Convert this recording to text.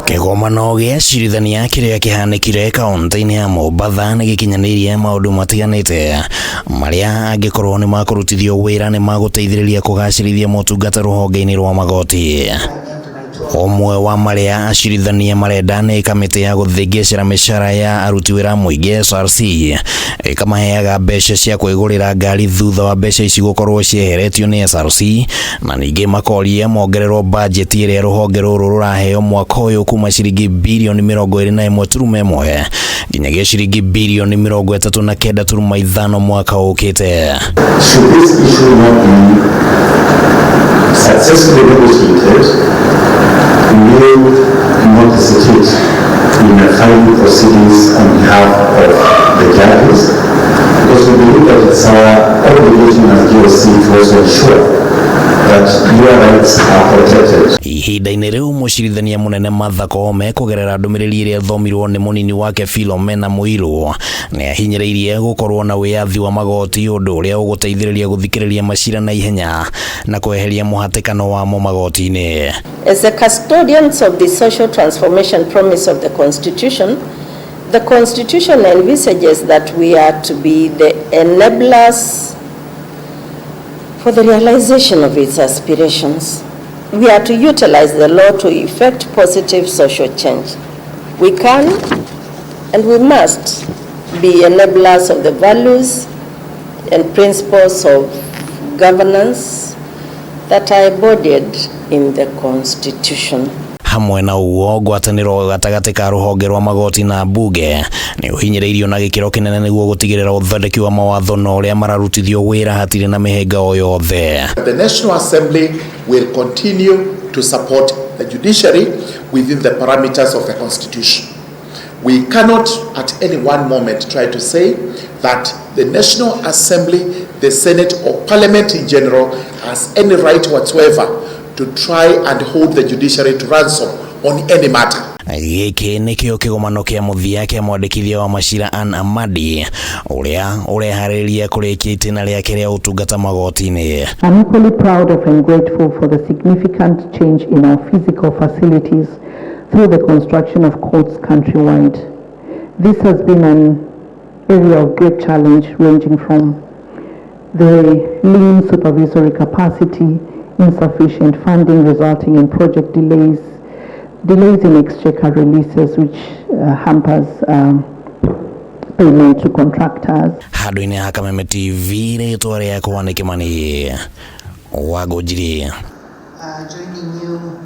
Kigomano gĩa Acirithania kĩrĩa kĩhanĩkire kaunti-inĩ ya Mombatha nĩ gĩkinyanĩirie maũndũ matiganĩte marĩa angĩkorwo nĩ makũrutithio wĩra nĩ magũteithĩrĩria kũgacĩrithia motungata rũhonge-inĩ rwa magoti. Omwe wa marĩa Acirithania marenda nĩ kamĩtĩ ya gũthingicĩra mĩcara ya aruti wĩra mũingĩ SRC ĩkamaheaga mbeca cia kwĩgũrĩra ngari thutha wa mbeca ici gũkorwo cieheretio nĩ SRC, na ningĩ makoria mongererwo banjeti ĩrĩa rũhonge rũrũ rũraheo mwaka ũyũ kuma ciringi birioni 21.1 nginyagia ciringi birioni 39.5 mwaka ũkĩte. Should this issue not be successfully negotiated, we will not hesitate in filing proceedings on behalf of the judges, because we believe that it's our obligation as GOC to also ensure that your rights are protected. Ihinda-inĩ rĩu Mũcirithania mũnene Martha Koome kũgerera ndũmĩrĩri ĩrĩa thomirwo nĩ mũnini wake Philomena Muiru nĩ ahinyĩrĩirie gũkorwo na wĩyathi wa magoti, ũndũ ũrĩa ũgũteithĩrĩria gũthikĩrĩria macira na ihenya na kweheria mũhatĩkano wamo magoti-inĩ. As the custodians of the social transformation promise of the Constitution envisages that we are to be the enablers for the realization of its aspirations. We are to utilize the law to effect positive social change. We can and we must be enablers of the values and principles of governance that are embodied in the Constitution. Hamwe na uo ngwatanĩro gatagatĩ ka rũhonge rwa magoti na mbunge nĩ ũhinyĩrĩirio na gĩkĩro kĩnene nĩguo gũtigĩrĩra ũthondeki wa mawatho na ũrĩa mararutithio wĩra hatirĩ na mĩhĩnga o yothe. The National Assembly will continue to support the judiciary within the parameters of the Constitution. We cannot at any one moment try to say that the National Assembly, the Senate or Parliament in general has any right whatsoever to try and hold the judiciary to ransom on any matter. Gĩkĩ nĩkĩo kĩgomano kĩa mũthia kĩa mwandĩkithia wa macira Ann Amadi ũrĩa ũreharĩrĩria kũrĩkia itĩna rĩake rĩa ũtungata magoti-inĩ. I'm equally proud of and grateful for the significant change in our physical facilities through the construction of courts countrywide. This has been an area of great challenge, ranging from the lean supervisory capacity, insufficient funding resulting in project delays in exchequer releases, which hampers payment to contractors. Handũ-inĩ ha Kameme TV rĩtwa rĩakwa nĩ Kĩmani wa Ngũnjiri.